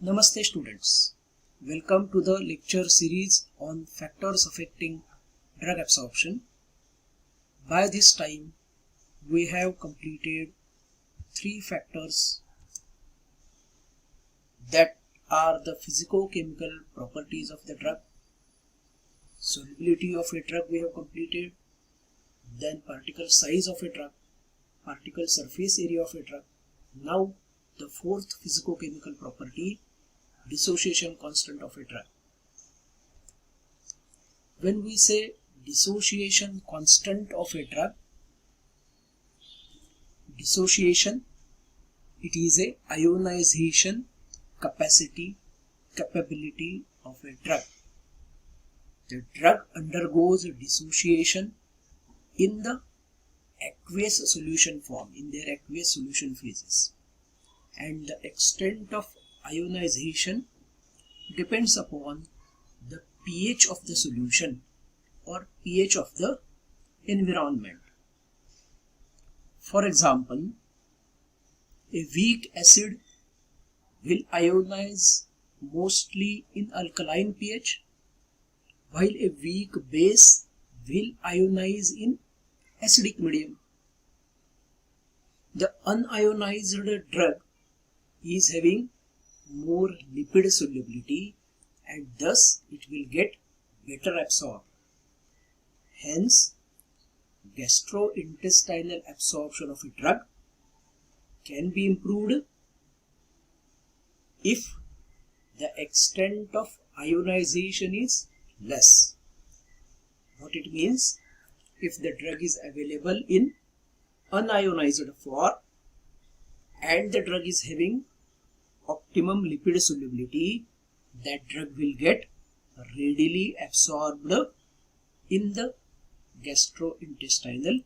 Namaste students, welcome to the lecture series on factors affecting drug absorption. By this time we have completed 3 factors that are the physico-chemical properties of the drug. Solubility of a drug we have completed, then particle size of a drug, particle surface area of a drug. Now the 4th physico-chemical property, dissociation constant of a drug. When we say dissociation constant of a drug, dissociation, it is a ionization capability of a drug. The drug undergoes dissociation in the aqueous solution form, in their aqueous solution phases, and the extent of ionization depends upon the pH of the solution or pH of the environment. For example, a weak acid will ionize mostly in alkaline pH, while a weak base will ionize in acidic medium. The unionized drug is having more lipid solubility and thus it will get better absorbed. Hence, gastrointestinal absorption of a drug can be improved if the extent of ionization is less. What it means, if the drug is available in unionized form and the drug is having optimum lipid solubility, that drug will get readily absorbed in the gastrointestinal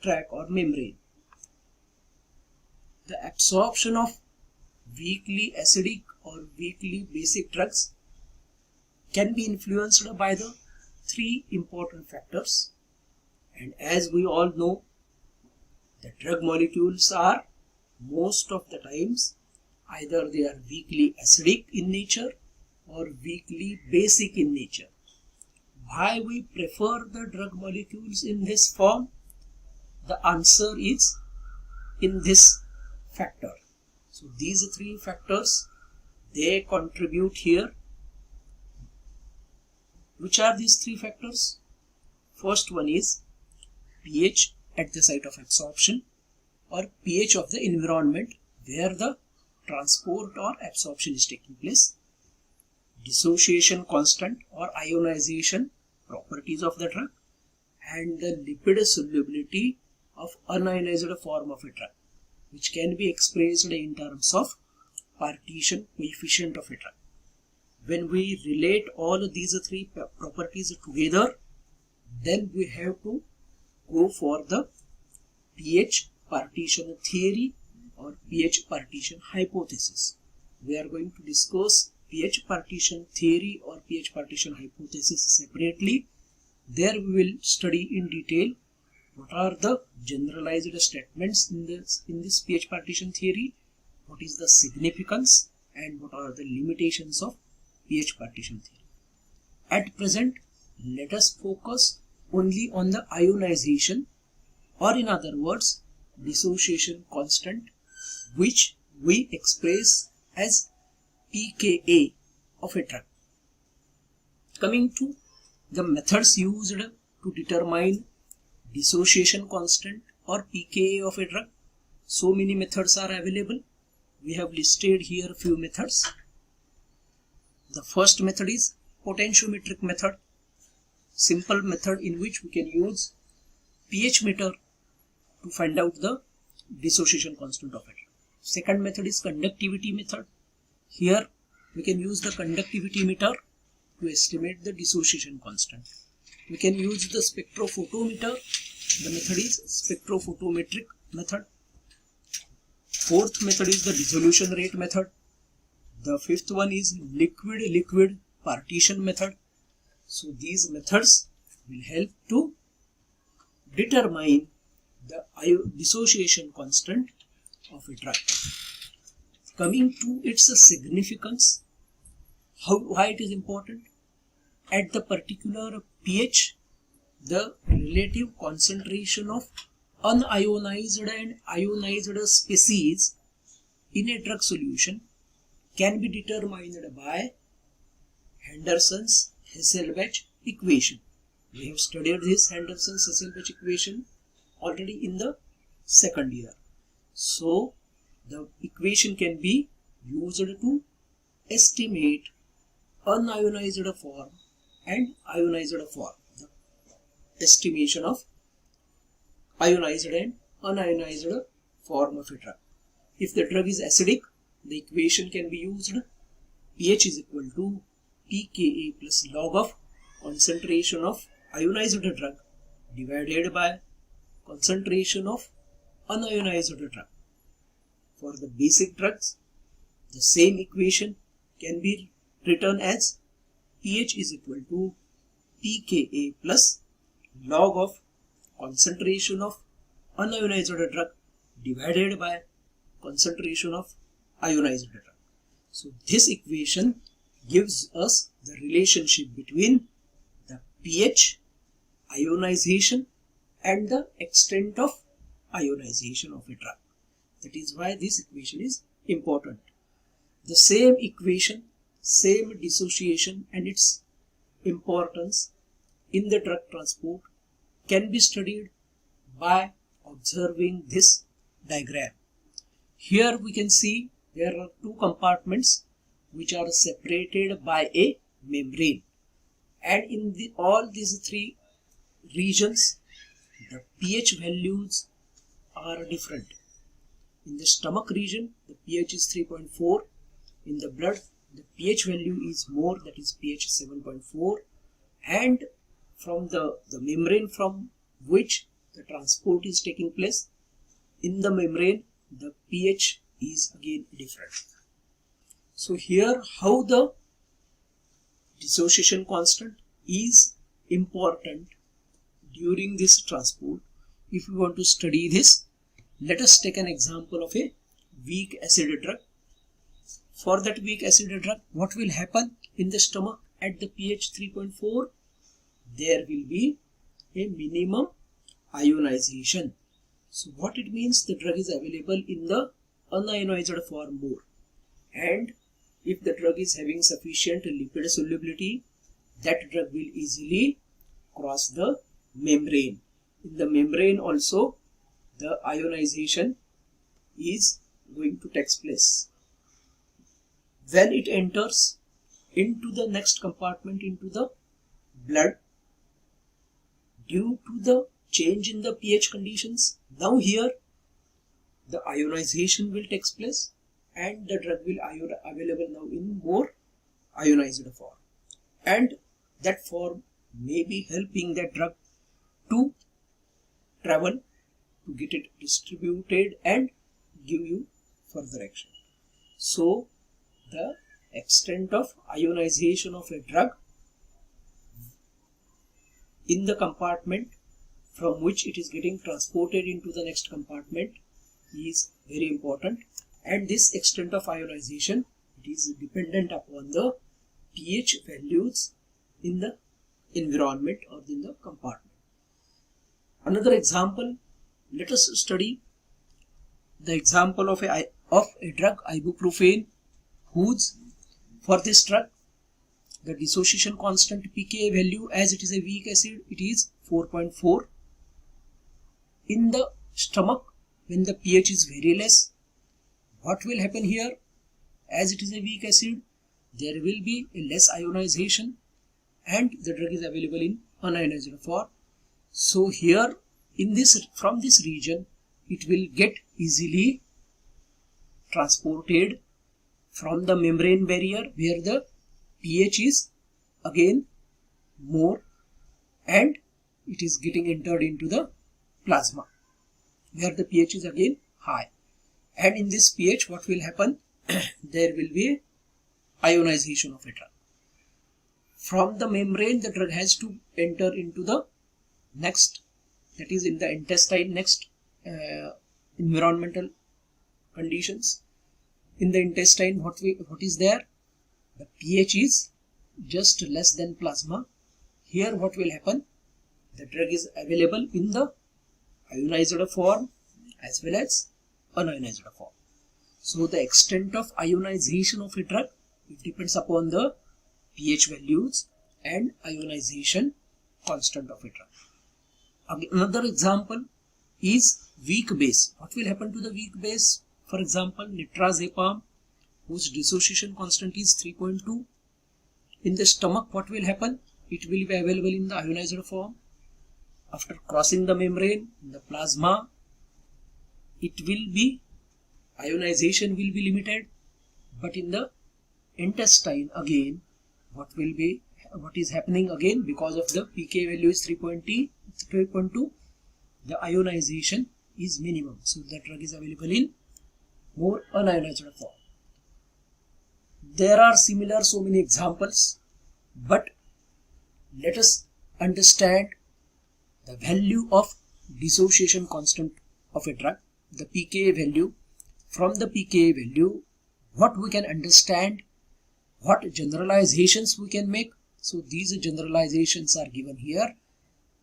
tract or membrane. The absorption of weakly acidic or weakly basic drugs can be influenced by the 3 important factors, and as we all know, the drug molecules are most of the times either they are weakly acidic in nature or weakly basic in nature. Why we prefer the drug molecules in this form? The answer is in this factor. So these 3 factors, they contribute here. Which are these 3 factors? First one is pH at the site of absorption or pH of the environment where the transport or absorption is taking place. Dissociation constant or ionization properties of the drug, and the lipid solubility of unionized form of a drug, which can be expressed in terms of partition coefficient of a drug. When we relate all these 3 properties together, then we have to go for the pH partition theory or pH partition hypothesis. We are going to discuss pH partition theory or pH partition hypothesis separately. There we will study in detail what are the generalized statements in this pH partition theory, what is the significance, and what are the limitations of pH partition theory. At present, let us focus only on the ionization, or in other words, dissociation constant, which we express as pKa of a drug. Coming to the methods used to determine dissociation constant or pKa of a drug, so many methods are available. We have listed here a few methods. The first method is potentiometric method, simple method in which we can use pH meter to find out the dissociation constant of a drug. Second method is conductivity method. Here we can use the conductivity meter to estimate the dissociation constant. We can use the spectrophotometer. The method is spectrophotometric method. Fourth method is the dissolution rate method. The fifth one is liquid-liquid partition method. So these methods will help to determine the dissociation constant of a drug. Coming to its significance, why it is important? At the particular pH, the relative concentration of unionized and ionized species in a drug solution can be determined by Henderson's-Hasselbalch equation. We have studied this Henderson-Hasselbalch equation already in the second year. So the equation can be used to estimate unionized form and ionized form. The estimation of ionized and unionized form of a drug. If the drug is acidic, the equation can be used. pH is equal to pKa plus log of concentration of ionized drug divided by concentration of unionized drug. For the basic drugs, the same equation can be written as pH is equal to pKa plus log of concentration of unionized drug divided by concentration of ionized drug. So this equation gives us the relationship between the pH, ionization and the extent of ionization of a drug. That is why this equation is important. The same equation, same dissociation and its importance in the drug transport can be studied by observing this diagram. Here we can see there are two compartments which are separated by a membrane, and in all these three regions the pH values are different. In the stomach region the pH is 3.4, in the blood the pH value is more, that is pH 7.4, and from the membrane from which the transport is taking place, in the membrane the pH is again different. So here how the dissociation constant is important during this transport. If we want to study this, let us take an example of a weak acid drug. For that weak acid drug, what will happen in the stomach at the pH 3.4? There will be a minimum ionization. So what it means, the drug is available in the unionized form more, and if the drug is having sufficient lipid solubility, that drug will easily cross the membrane. In the membrane also the ionization is going to take place. When it enters into the next compartment, into the blood, due to the change in the pH conditions, now here the ionization will take place and the drug will available now in more ionized form, and that form may be helping that drug to travel, to get it distributed and give you further action. So the extent of ionization of a drug in the compartment from which it is getting transported into the next compartment is very important, and this extent of ionization, it is dependent upon the pH values in the environment or in the compartment. Another example, let us study the example of a drug ibuprofen, whose for this drug the dissociation constant pKa value, as it is a weak acid, it is 4.4. In the stomach, when the pH is very less, what will happen here? As it is a weak acid, there will be a less ionization and the drug is available in unionized form. So here in this, from this region, it will get easily transported from the membrane barrier where the pH is again more, and it is getting entered into the plasma where the pH is again high, and in this pH what will happen? There will be ionization of a drug. From the membrane the drug has to enter into the next, that is in the intestine, next environmental conditions. in the intestine, what is there? The pH is just less than plasma. Here what will happen? The drug is available in the ionized form as well as unionized form. So the extent of ionization of a drug, it depends upon the pH values and ionization constant of a drug. Another example is weak base. What will happen to the weak base? For example, nitrazepam, whose dissociation constant is 3.2. In the stomach, what will happen? It will be available in the ionized form. After crossing the membrane, in the plasma, it will be, ionization will be limited. But in the intestine, again, what is happening again? Because of the pK value is 3.2, the ionization is minimum. So the drug is available in more unionized form. There are similar so many examples, but let us understand the value of dissociation constant of a drug, the pKa value. From the pKa value, what we can understand, what generalizations we can make. So these generalizations are given here.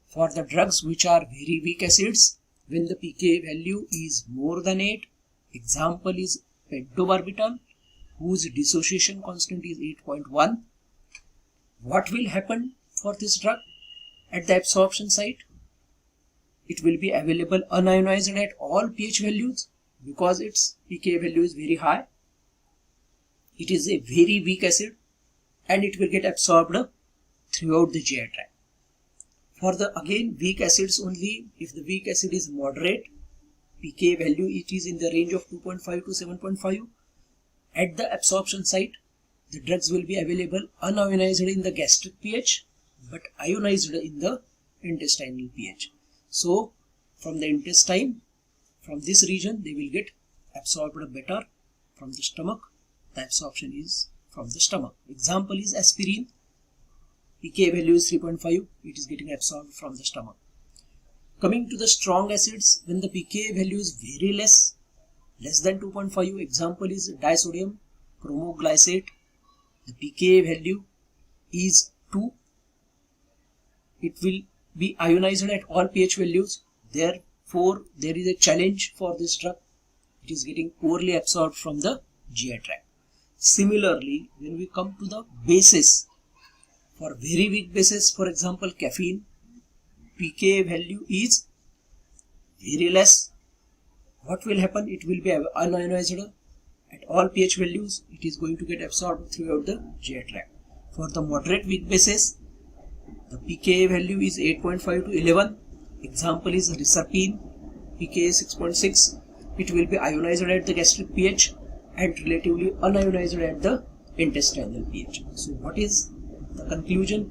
For the drugs which are very weak acids, when the pKa value is more than 8, example is pentobarbital, whose dissociation constant is 8.1. What will happen for this drug at the absorption site? It will be available unionized at all pH values because its pKa value is very high. It is a very weak acid and it will get absorbed throughout the GI tract. For the again weak acids only, if the weak acid is moderate, pKa value it is in the range of 2.5 to 7.5. At the absorption site, the drugs will be available unionized in the gastric pH but ionized in the intestinal pH. So from the intestine, from this region, they will get absorbed better. From the stomach, the absorption is from the stomach. Example is aspirin. pKa value is 3.5. It is getting absorbed from the stomach. Coming to the strong acids, when the pKa value is very less than 2.5, example is disodium chromoglycate. The pKa value is 2. It will be ionized at all pH values. Therefore, there is a challenge for this drug. It is getting poorly absorbed from the GI tract. Similarly, when we come to the bases, for very weak bases, for example, caffeine, pKa value is very less. What will happen? It will be unionized at all pH values. It is going to get absorbed throughout the GI tract. For the moderate weak bases, the pKa value is 8.5 to 11. Example is reserpine, pKa 6.6. It will be ionized at the gastric pH and relatively unionized at the intestinal pH. So what is the conclusion?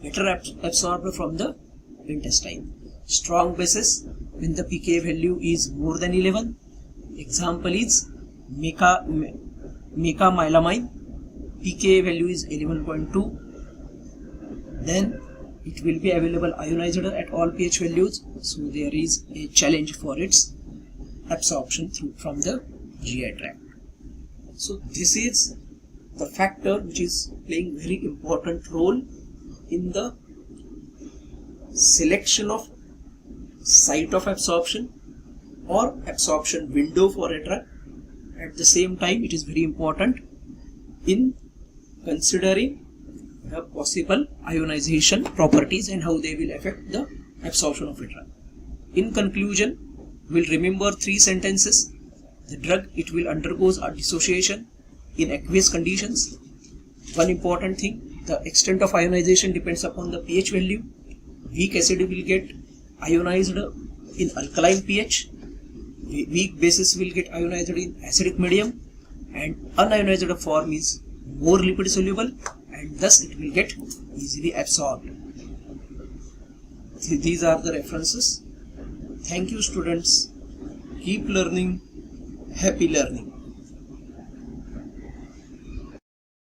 Better absorbed from the intestine. Strong bases, when the pKa value is more than 11. Example is mecamylamine, pKa value is 11.2. Then it will be available ionized at all pH values. So there is a challenge for its absorption from the GI tract. So this is the factor which is playing very important role in the selection of site of absorption or absorption window for a drug. At the same time, it is very important in considering the possible ionization properties and how they will affect the absorption of a drug. In conclusion, we'll remember 3 sentences. The drug, it will undergo a dissociation in aqueous conditions. One important thing, the extent of ionization depends upon the pH value. Weak acid will get ionized in alkaline pH. Weak bases will get ionized in acidic medium, and unionized form is more lipid soluble and thus it will get easily absorbed. These are the references. Thank you, students. Keep learning. Happy learning.